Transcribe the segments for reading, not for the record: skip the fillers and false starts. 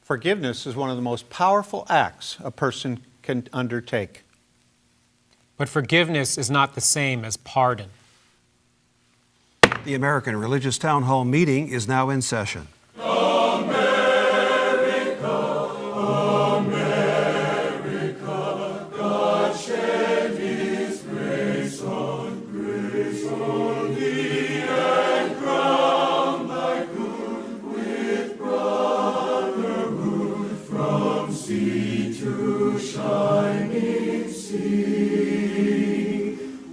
Forgiveness is one of the most powerful acts a person can undertake. But forgiveness is not the same as pardon. The American Religious Town Hall meeting is now in session.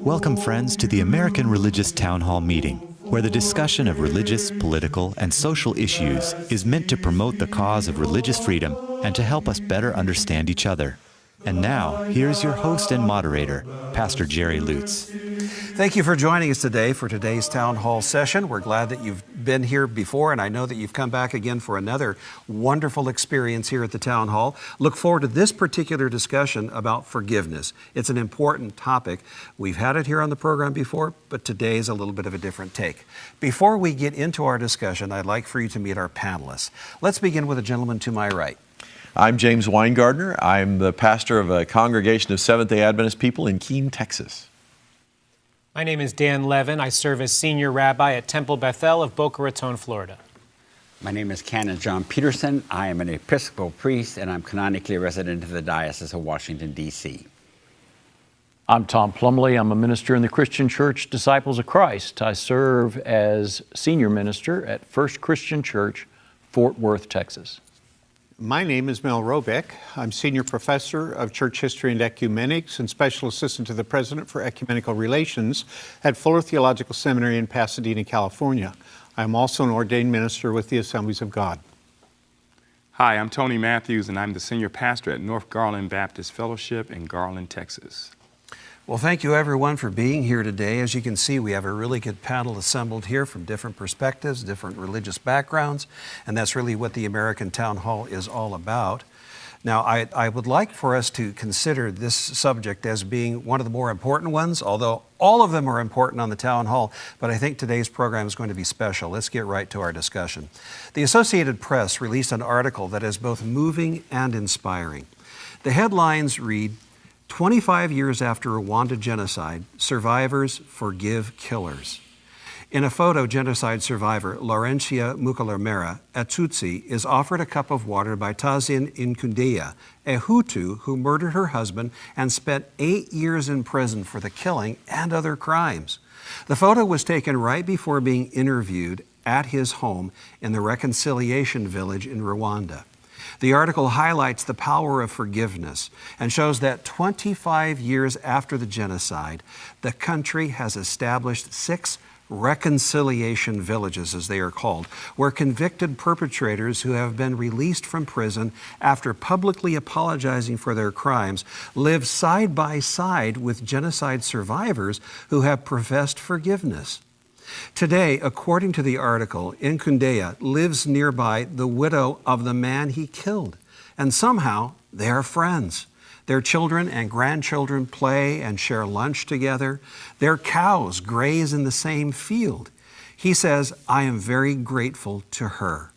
Welcome, friends, to the American Religious Town Hall meeting, where the discussion of religious, political, and social issues is meant to promote the cause of religious freedom and to help us better understand each other. And now, here's your host and moderator, Pastor Jerry Lutz. Thank you for joining us today for today's Town Hall session. We're glad that you've been here before, and I know that you've come back again for another wonderful experience here at the Town Hall. Look forward to this particular discussion about forgiveness. It's an important topic. We've had it here on the program before, but today is a little bit of a different take. Before we get into our discussion, I'd like for you to meet our panelists. Let's begin with a gentleman to my right. I'm James Weingardner. I'm the pastor of a congregation of Seventh-day Adventist people in Keene, Texas. My name is Dan Levin. I serve as senior rabbi at Temple Bethel of Boca Raton, Florida. My name is Canon John Peterson. I am an Episcopal priest, and I'm canonically resident of the Diocese of Washington, D.C. I'm Tom Plumley. I'm a minister in the Christian Church Disciples of Christ. I serve as senior minister at First Christian Church, Fort Worth, Texas. My name is Mel Robeck. I'm Senior Professor of Church History and Ecumenics and Special Assistant to the President for Ecumenical Relations at Fuller Theological Seminary in Pasadena, California. I'm also an ordained minister with the Assemblies of God. Hi, I'm Tony Mathews, and I'm the Senior Pastor at North Garland Baptist Fellowship in Garland, Texas. Well, thank you everyone for being here today. As you can see, we have a really good panel assembled here from different perspectives, different religious backgrounds, and that's really what the American Town Hall is all about. Now, I would like for us to consider this subject as being one of the more important ones, although all of them are important on the Town Hall, but I think today's program is going to be special. Let's get right to our discussion. The Associated Press released an article that is both moving and inspiring. The headlines read, 25 years after Rwanda genocide, survivors forgive killers. In a photo, genocide survivor Laurentia Mukalemera, a Tutsi, is offered a cup of water by Tazien Nkundeya, a Hutu who murdered her husband and spent 8 years in prison for the killing and other crimes. The photo was taken right before being interviewed at his home in the Reconciliation Village in Rwanda. The article highlights the power of forgiveness and shows that 25 years after the genocide, the country has established 6 reconciliation villages, as they are called, where convicted perpetrators who have been released from prison after publicly apologizing for their crimes live side by side with genocide survivors who have professed forgiveness. Today, according to the article, Nkundeya lives nearby the widow of the man he killed, and somehow they are friends. Their children and grandchildren play and share lunch together. Their cows graze in the same field. He says, I am very grateful to her.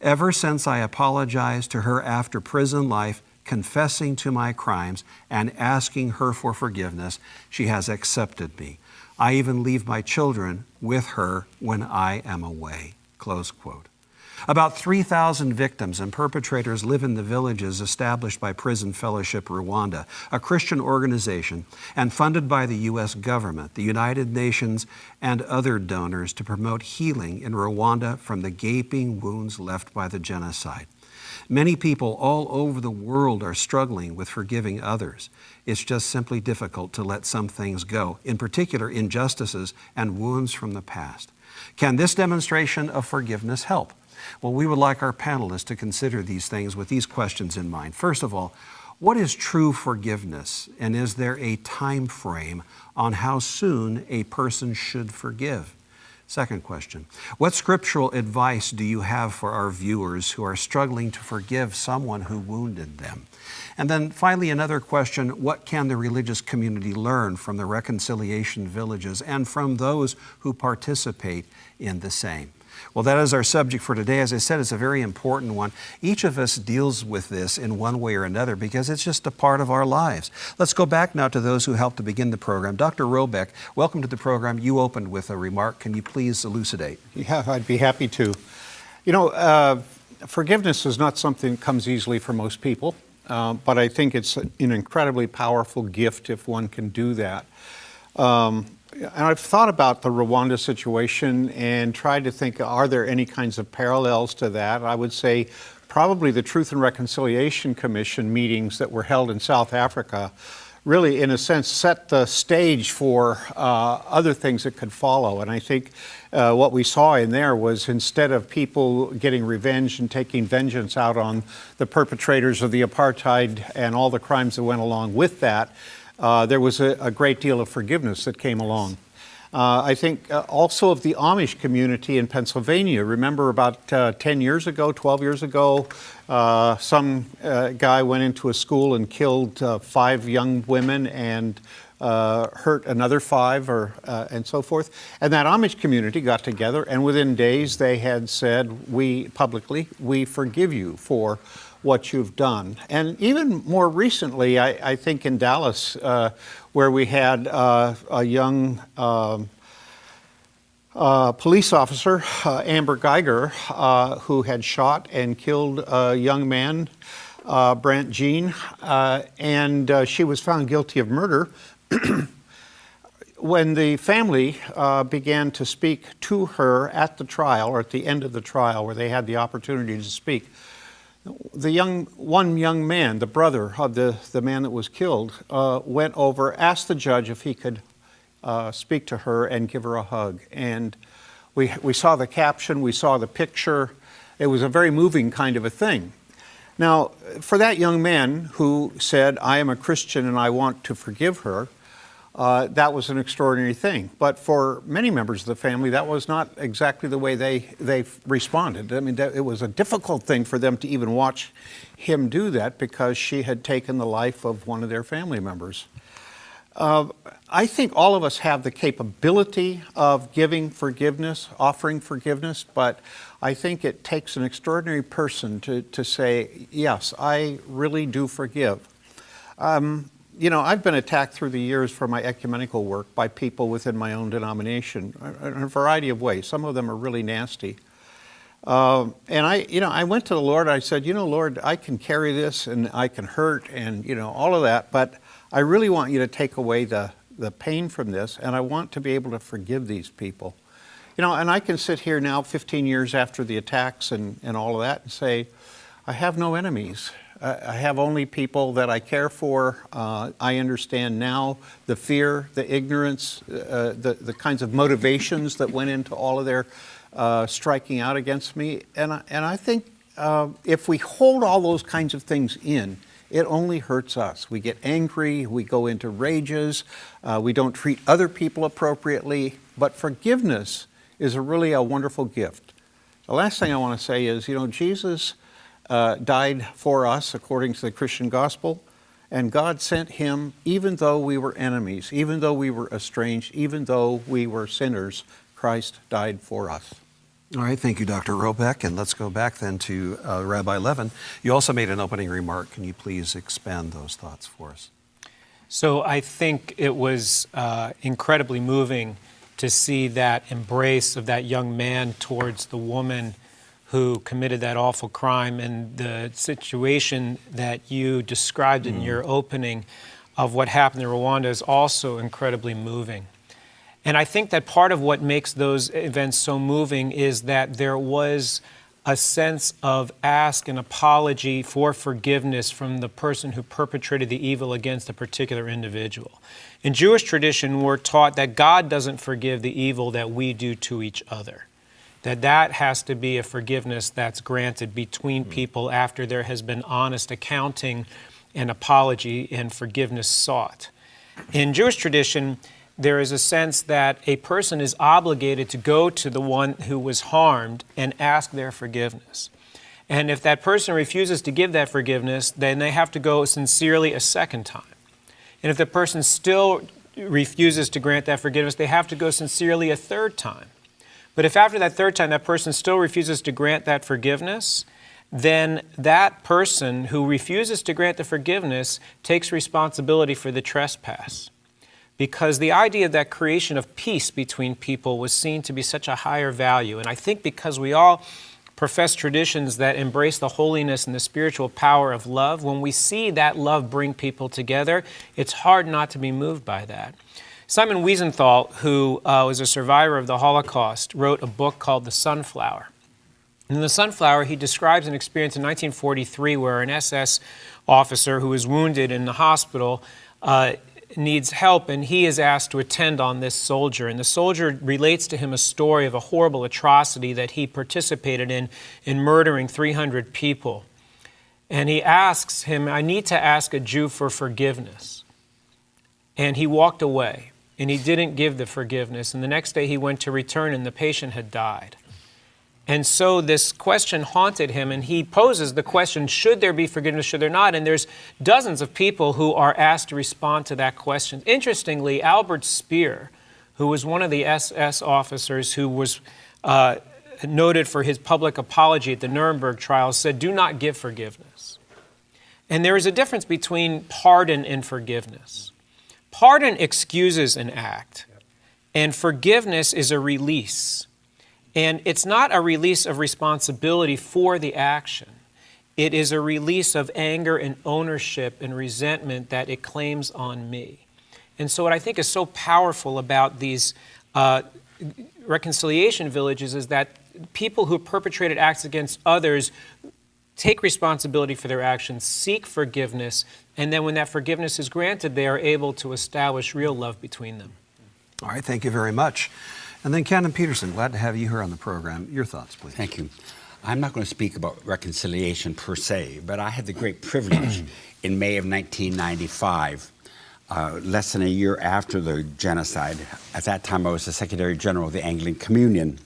Ever since I apologized to her after prison life, confessing to my crimes and asking her for forgiveness, she has accepted me. I even leave my children with her when I am away. Close quote. About 3,000 victims and perpetrators live in the villages established by Prison Fellowship Rwanda, a Christian organization and funded by the U.S. government, the United Nations, and other donors to promote healing in Rwanda from the gaping wounds left by the genocide. Many people all over the world are struggling with forgiving others. It's just simply difficult to let some things go, in particular injustices and wounds from the past. Can this demonstration of forgiveness help? Well, we would like our panelists to consider these things with these questions in mind. First of all, what is true forgiveness, and is there a time frame on how soon a person should forgive? Second question, what scriptural advice do you have for our viewers who are struggling to forgive someone who wounded them? And then finally, another question, what can the religious community learn from the reconciliation villages and from those who participate in the same? Well, that is our subject for today. As I said, it's a very important one. Each of us deals with this in one way or another because it's just a part of our lives. Let's go back now to those who helped to begin the program. Dr. Robeck, welcome to the program. You opened with a remark. Can you please elucidate? Yeah, I'd be happy to. You know, forgiveness is not something that comes easily for most people, but I think it's an incredibly powerful gift if one can do that. And I've thought about the Rwanda situation and tried to think, are there any kinds of parallels to that? I would say probably the Truth and Reconciliation Commission meetings that were held in South Africa really, in a sense, set the stage for other things that could follow. And I think what we saw in there was, instead of people getting revenge and taking vengeance out on the perpetrators of the apartheid and all the crimes that went along with that, there was a great deal of forgiveness that came along. I think also of the Amish community in Pennsylvania. Remember about 10 years ago, 12 years ago, some guy went into a school and killed 5 young women and hurt another 5 and so forth. And that Amish community got together, and within days they had said, we forgive you for what you've done. And even more recently, I think in Dallas, where we had a young police officer, Amber Geiger, who had shot and killed a young man, Brant Jean, and she was found guilty of murder. When the family began to speak to her at the trial, or at the end of the trial, where they had the opportunity to speak, one young man, the brother of the man that was killed, went over, asked the judge if he could speak to her and give her a hug. And we saw the caption, we saw the picture. It was a very moving kind of a thing. Now, for that young man who said, I am a Christian and I want to forgive her, that was an extraordinary thing. But for many members of the family, that was not exactly the way they responded. I mean, it was a difficult thing for them to even watch him do that, because she had taken the life of one of their family members. I think all of us have the capability of giving forgiveness, offering forgiveness, but I think it takes an extraordinary person to say, yes, I really do forgive. You know, I've been attacked through the years for my ecumenical work by people within my own denomination in a variety of ways. Some of them are really nasty. And I went to the Lord, I said, Lord, I can carry this and I can hurt and, all of that, but I really want you to take away the pain from this, and I want to be able to forgive these people. And I can sit here now 15 years after the attacks and all of that and say, I have no enemies. I have only people that I care for. I understand now the fear, the ignorance, the kinds of motivations that went into all of their striking out against me. And I think if we hold all those kinds of things in, it only hurts us. We get angry, we go into rages, we don't treat other people appropriately. But forgiveness is really a wonderful gift. The last thing I want to say is, Jesus died for us according to the Christian gospel, and God sent him even though we were enemies, even though we were estranged, even though we were sinners. Christ died for us. All right, thank you, Dr. Robeck. And let's go back then to Rabbi Levin. You also made an opening remark. Can you please expand those thoughts for us? So I think it was incredibly moving to see that embrace of that young man towards the woman who committed that awful crime, and the situation that you described in your opening of what happened in Rwanda is also incredibly moving. And I think that part of what makes those events so moving is that there was a sense of ask and apology for forgiveness from the person who perpetrated the evil against a particular individual. In Jewish tradition, we're taught that God doesn't forgive the evil that we do to each other. That has to be a forgiveness that's granted between people after there has been honest accounting and apology and forgiveness sought. In Jewish tradition, there is a sense that a person is obligated to go to the one who was harmed and ask their forgiveness. And if that person refuses to give that forgiveness, then they have to go sincerely a second time. And if the person still refuses to grant that forgiveness, they have to go sincerely a third time. But if after that third time that person still refuses to grant that forgiveness, then that person who refuses to grant the forgiveness takes responsibility for the trespass. Because the idea of that creation of peace between people was seen to be such a higher value. And I think because we all profess traditions that embrace the holiness and the spiritual power of love, when we see that love bring people together, it's hard not to be moved by that. Simon Wiesenthal, who was a survivor of the Holocaust, wrote a book called The Sunflower. In The Sunflower, he describes an experience in 1943 where an SS officer who was wounded in the hospital needs help, and he is asked to attend on this soldier. And the soldier relates to him a story of a horrible atrocity that he participated in murdering 300 people. And he asks him, I need to ask a Jew for forgiveness. And he walked away, and he didn't give the forgiveness. And the next day he went to return, and the patient had died. And so this question haunted him, and he poses the question, should there be forgiveness, should there not? And there's dozens of people who are asked to respond to that question. Interestingly, Albert Speer, who was one of the SS officers who was noted for his public apology at the Nuremberg trials, said, do not give forgiveness. And there is a difference between pardon and forgiveness. Pardon excuses an act, and forgiveness is a release. And it's not a release of responsibility for the action. It is a release of anger and ownership and resentment that it claims on me. And so what I think is so powerful about these reconciliation villages is that people who have perpetrated acts against others take responsibility for their actions, seek forgiveness, and then when that forgiveness is granted, they are able to establish real love between them. All right, thank you very much. And then Canon Peterson, glad to have you here on the program. Your thoughts, please. Thank you. I'm not going to speak about reconciliation per se, but I had the great privilege in May of 1995, less than a year after the genocide. At that time, I was the Secretary General of the Anglican Communion,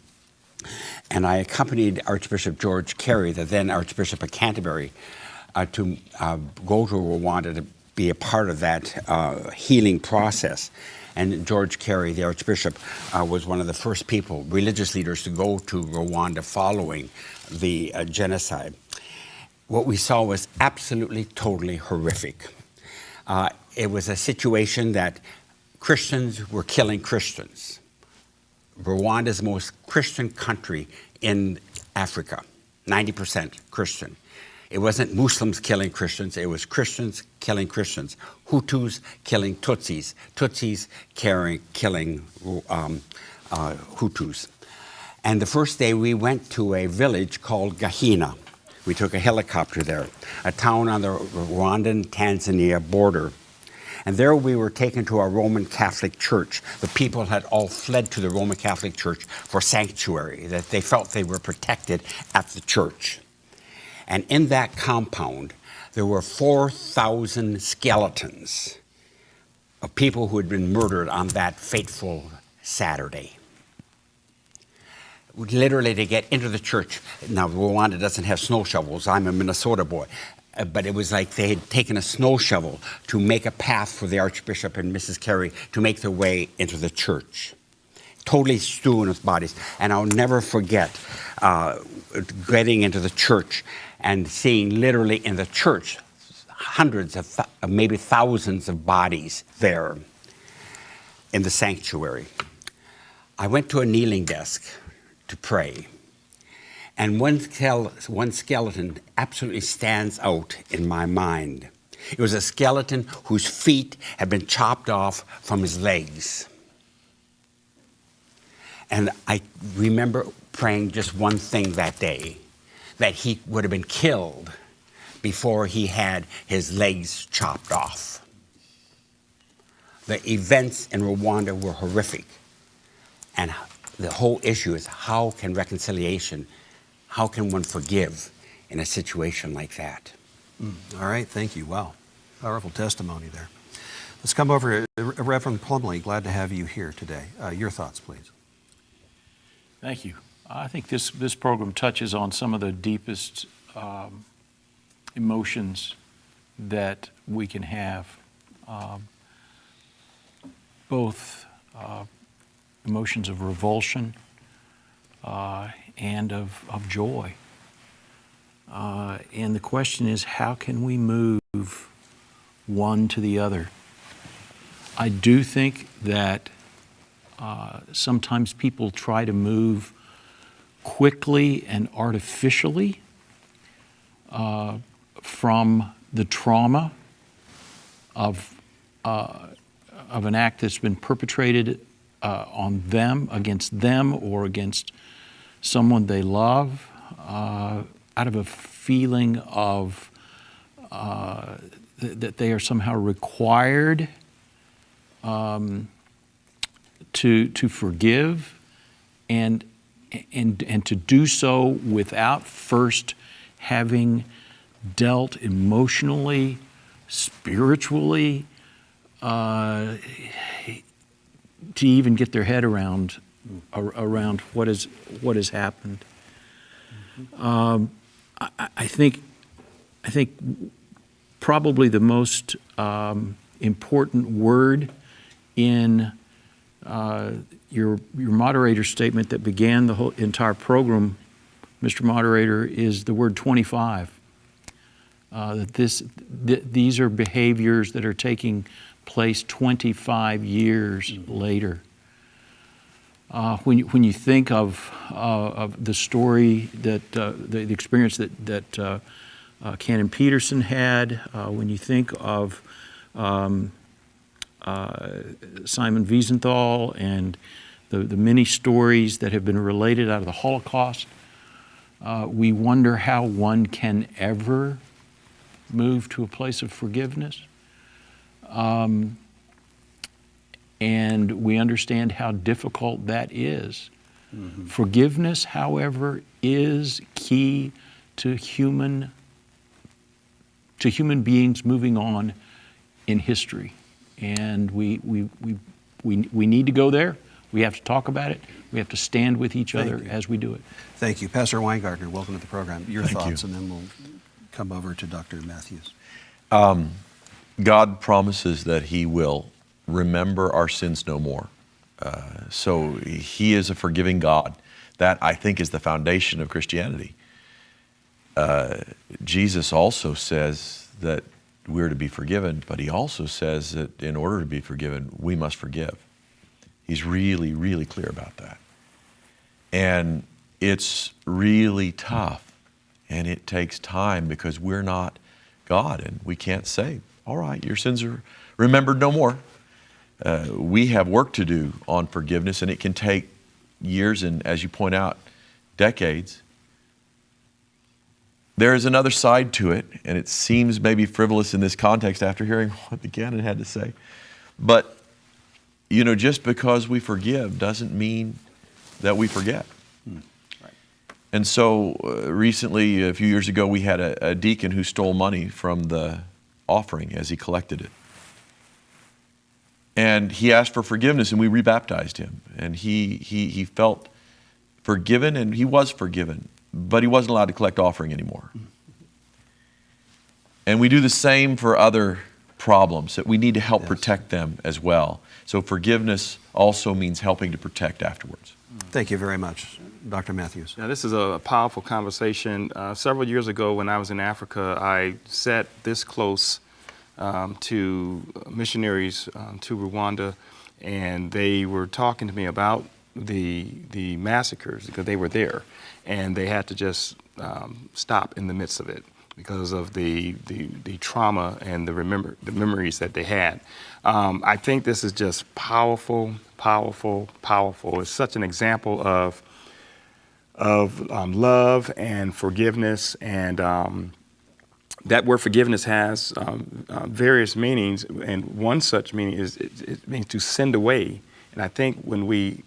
and I accompanied Archbishop George Carey, the then Archbishop of Canterbury, to go to Rwanda to be a part of that healing process. And George Carey, the Archbishop, was one of the first people, religious leaders, to go to Rwanda following the genocide. What we saw was absolutely, totally horrific. It was a situation that Christians were killing Christians. Rwanda is the most Christian country in Africa, 90% Christian. It wasn't Muslims killing Christians, it was Christians killing Christians. Hutus killing Tutsis, Tutsis killing Hutus. And the first day we went to a village called Gahina. We took a helicopter there, a town on the Rwandan-Tanzania border. And there we were taken to a Roman Catholic church. The people had all fled to the Roman Catholic Church for sanctuary, that they felt they were protected at the church. And in that compound, there were 4,000 skeletons of people who had been murdered on that fateful Saturday. Literally, to get into the church, now Rwanda doesn't have snow shovels, I'm a Minnesota boy, but it was like they had taken a snow shovel to make a path for the Archbishop and Mrs. Carey to make their way into the church. Totally strewn with bodies. And I'll never forget getting into the church and seeing literally in the church hundreds of, maybe thousands of bodies there in the sanctuary. I went to a kneeling desk to pray, and one skeleton absolutely stands out in my mind. It was a skeleton whose feet had been chopped off from his legs. And I remember praying just one thing that day, that he would have been killed before he had his legs chopped off. The events in Rwanda were horrific. And the whole issue is, how can reconciliation, how can one forgive in a situation like that? All right, thank you. Wow, powerful testimony there. Let's come over to Reverend Plumley. Glad to have you here today. Your thoughts, please. Thank you. I think this program touches on some of the deepest emotions that we can have, both emotions of revulsion, and of joy. And the question is, how can we move one to the other? I do think that sometimes people try to move quickly and artificially from the trauma of an act that's been perpetrated on them, against them, or against someone they love, out of a feeling of that they are somehow required to forgive and to do so without first having dealt emotionally, spiritually, to even get their head around what has happened. I think probably the most important word in your moderator statement that began the whole entire program, Mr. Moderator, is the word 25. These are behaviors that are taking place 25 years later. When you think of the story that the experience that Canon Peterson had, when you think of Simon Wiesenthal and the many stories that have been related out of the Holocaust, we wonder how one can ever move to a place of forgiveness. And we understand how difficult that is. Mm-hmm. Forgiveness, however, is key to human beings moving on in history. And we need to go there. We have to talk about it. We have to stand with each other as we do it. Thank you. Pastor Weingardner, welcome to the program. Your Thank thoughts, you. and then we'll come over to Dr. Mathews. God promises that He will remember our sins no more. So He is a forgiving God. That, I think, is the foundation of Christianity. Jesus also says that we're to be forgiven, but He also says that in order to be forgiven, we must forgive. He's really, really clear about that. And it's really tough, and it takes time because we're not God, and we can't say, all right, your sins are remembered no more. We have work to do on forgiveness, and it can take years and, as you point out, decades. There is another side to it, and it seems maybe frivolous in this context after hearing what the canon had to say. But, you know, just because we forgive doesn't mean that we forget. Right. And so recently, a few years ago, we had a deacon who stole money from the offering as he collected it. And he asked for forgiveness, and we rebaptized him. And he felt forgiven, and he was forgiven, but he wasn't allowed to collect offering anymore. And we do the same for other problems, that we need to help protect them as well. So forgiveness also means helping to protect afterwards. Thank you very much. Dr. Mathews. Now, this is a powerful conversation. Several years ago when I was in Africa, I sat this close to missionaries to Rwanda, and they were talking to me about the massacres because they were there, and they had to just stop in the midst of it because of the trauma and the memories that they had. I think this is just powerful, powerful, powerful. It's such an example of love and forgiveness, and that word forgiveness has various meanings, and one such meaning is it means to send away. And I think when we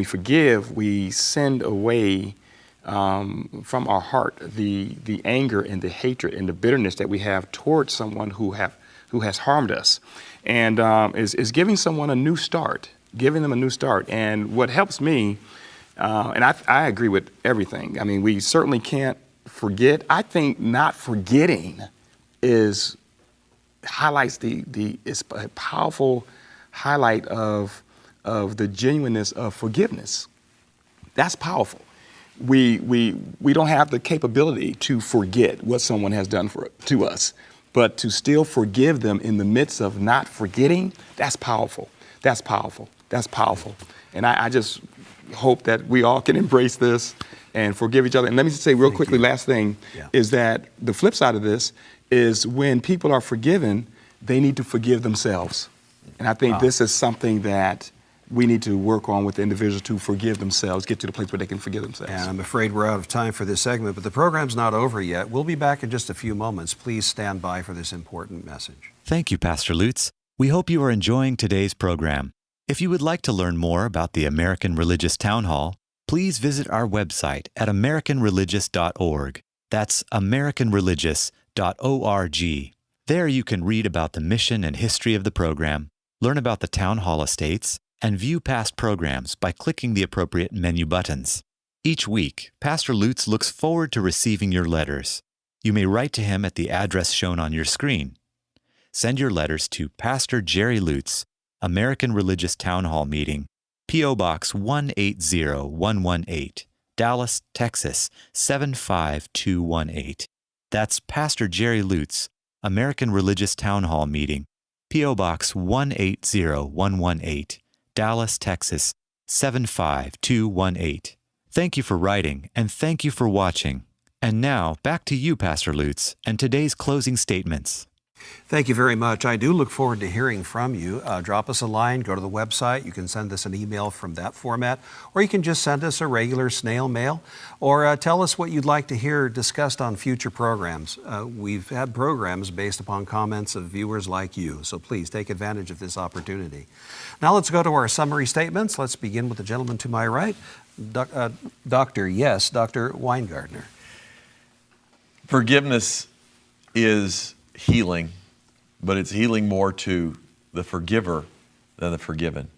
forgive, we send away from our heart the anger and the hatred and the bitterness that we have towards someone who has harmed us, and is giving someone a new start, giving them a new start. And what helps me, and I agree with everything. I mean, we certainly can't forget. I think not forgetting highlights it's a powerful highlight of the genuineness of forgiveness. That's powerful. we don't have the capability to forget what someone has done to us, but to still forgive them in the midst of not forgetting, that's powerful. That's powerful. That's powerful. And I just hope that we all can embrace this and forgive each other. And let me just say real quickly, last thing is that the flip side of this is when people are forgiven, they need to forgive themselves. And I think this is something that we need to work on with individuals to forgive themselves, get to the place where they can forgive themselves. And I'm afraid we're out of time for this segment, but the program's not over yet. We'll be back in just a few moments. Please stand by for this important message. Thank you, Pastor Lutz. We hope you are enjoying today's program. If you would like to learn more about the American Religious Town Hall, please visit our website at americanreligious.org. That's americanreligious.org. There you can read about the mission and history of the program, learn about the Town Hall estates, and view past programs by clicking the appropriate menu buttons. Each week, Pastor Lutz looks forward to receiving your letters. You may write to him at the address shown on your screen. Send your letters to Pastor Jerry Lutz, American Religious Town Hall Meeting, P.O. Box 180118, Dallas, Texas 75218. That's Pastor Jerry Lutz, American Religious Town Hall Meeting, P.O. Box 180118, Dallas, Texas 75218. Thank you for writing, and thank you for watching. And now, back to you, Pastor Lutz, and today's closing statements. Thank you very much. I do look forward to hearing from you. Drop us a line, go to the website. You can send us an email from that format, or you can just send us a regular snail mail, or tell us what you'd like to hear discussed on future programs. We've had programs based upon comments of viewers like you, so please take advantage of this opportunity. Now let's go to our summary statements. Let's begin with the gentleman to my right, Dr. Weingardner. Forgiveness is healing, but it's healing more to the forgiver than the forgiven.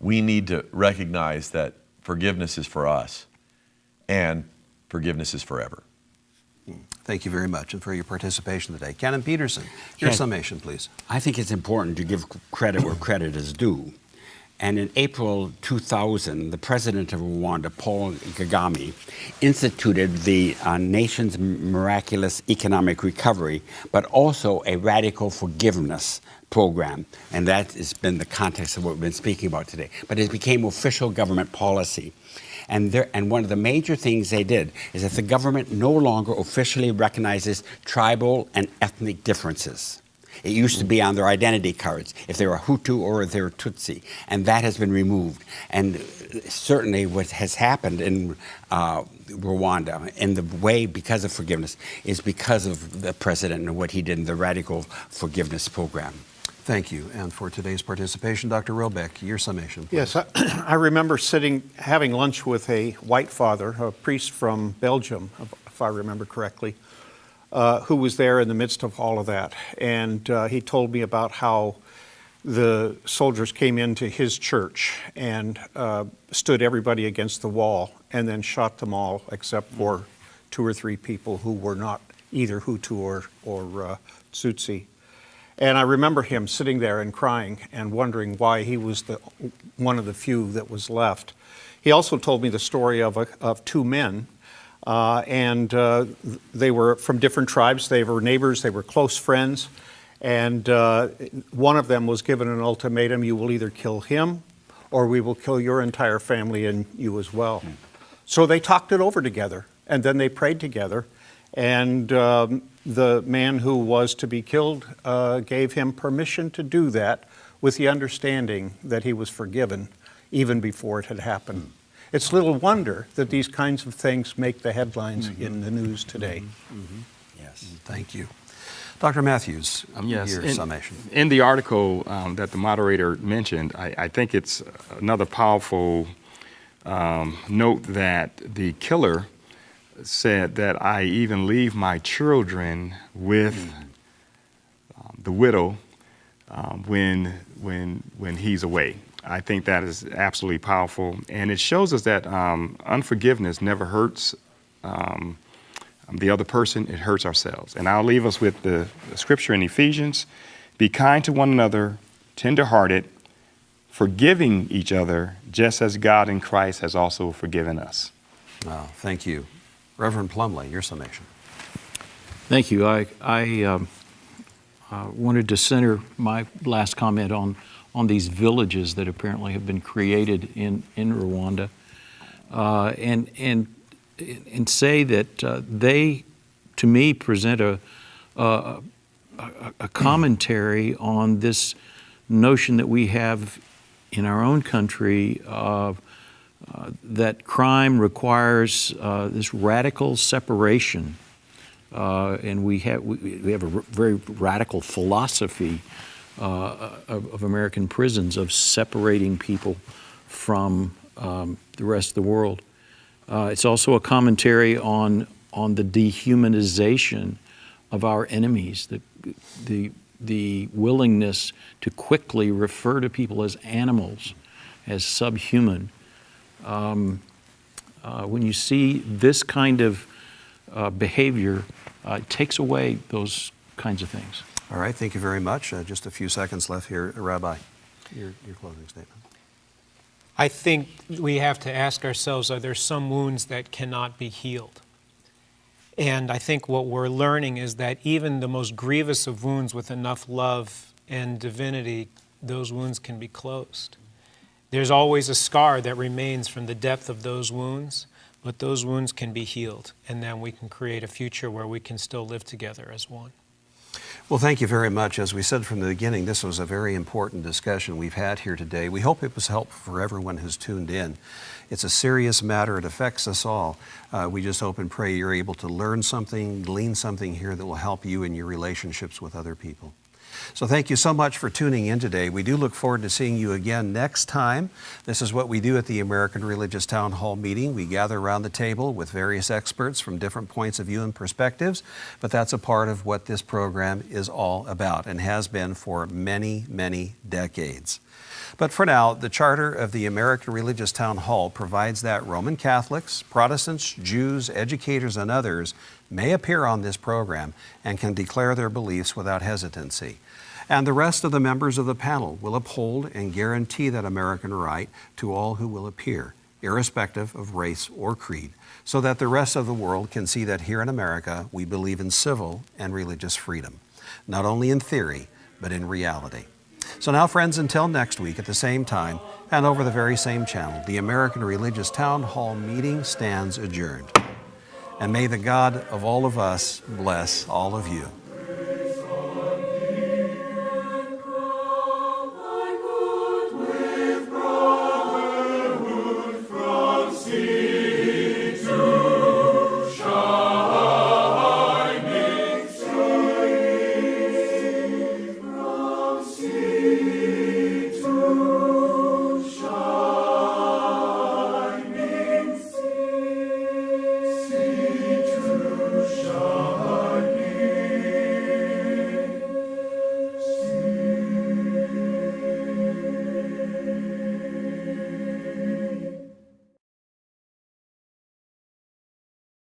We need to recognize that forgiveness is for us and forgiveness is forever. Thank you very much and for your participation today. Canon Peterson, your summation, please. I think it's important to give credit where credit is due. And in April 2000, the president of Rwanda, Paul Kagame, instituted the nation's miraculous economic recovery, but also a radical forgiveness program. And that has been the context of what we've been speaking about today. But it became official government policy. And one of the major things they did is that the government no longer officially recognizes tribal and ethnic differences. It used to be on their identity cards, if they were Hutu or if they were Tutsi, and that has been removed. And certainly what has happened in Rwanda, in the way because of forgiveness, is because of the president and what he did in the radical forgiveness program. Thank you. And for today's participation, Dr. Robeck, your summation, please. Yes, I remember having lunch with a white father, a priest from Belgium, if I remember correctly, who was there in the midst of all of that. And he told me about how the soldiers came into his church and stood everybody against the wall and then shot them all except for 2 or 3 people who were not either Hutu or Tutsi. And I remember him sitting there and crying and wondering why he was one of the few that was left. He also told me the story of 2 men. They were from different tribes. They were neighbors. They were close friends. And one of them was given an ultimatum: you will either kill him or we will kill your entire family and you as well. So they talked it over together, and then they prayed together. And the man who was to be killed gave him permission to do that with the understanding that he was forgiven even before it had happened. It's little wonder that these kinds of things make the headlines in the news today. Yes, thank you. Dr. Mathews, Yes, your summation. In the article that the moderator mentioned, I think it's another powerful note that the killer said that I even leave my children with the widow when he's away. I think that is absolutely powerful, and it shows us that unforgiveness never hurts the other person, it hurts ourselves. And I'll leave us with the scripture in Ephesians: be kind to one another, tender-hearted, forgiving each other, just as God in Christ has also forgiven us. Wow, thank you. Reverend Plumley, your summation. Thank you. I wanted to center my last comment on these villages that apparently have been created in Rwanda, and say that they, to me, present a commentary on this notion that we have in our own country that crime requires this radical separation. And we have a very radical philosophy of American prisons of separating people from the rest of the world. It's also a commentary on the dehumanization of our enemies, the willingness to quickly refer to people as animals, as subhuman. When you see this kind of behavior, it takes away those kinds of things. All right, thank you very much. Just a few seconds left here. Rabbi, your closing statement. I think we have to ask ourselves, are there some wounds that cannot be healed? And I think what we're learning is that even the most grievous of wounds with enough love and divinity, those wounds can be closed. There's always a scar that remains from the depth of those wounds, but those wounds can be healed, and then we can create a future where we can still live together as one. Well, thank you very much. As we said from the beginning, this was a very important discussion we've had here today. We hope it was helpful for everyone who's tuned in. It's a serious matter. It affects us all. We just hope and pray you're able to learn something, glean something here that will help you in your relationships with other people. So thank you so much for tuning in today. We do look forward to seeing you again next time. This is what we do at the American Religious Town Hall meeting. We gather around the table with various experts from different points of view and perspectives, but that's a part of what this program is all about and has been for many, many decades. But for now, the charter of the American Religious Town Hall provides that Roman Catholics, Protestants, Jews, educators, and others may appear on this program and can declare their beliefs without hesitancy. And the rest of the members of the panel will uphold and guarantee that American right to all who will appear, irrespective of race or creed, so that the rest of the world can see that here in America we believe in civil and religious freedom, not only in theory, but in reality. So now, friends, until next week at the same time and over the very same channel, the American Religious Town Hall meeting stands adjourned. And may the God of all of us bless all of you.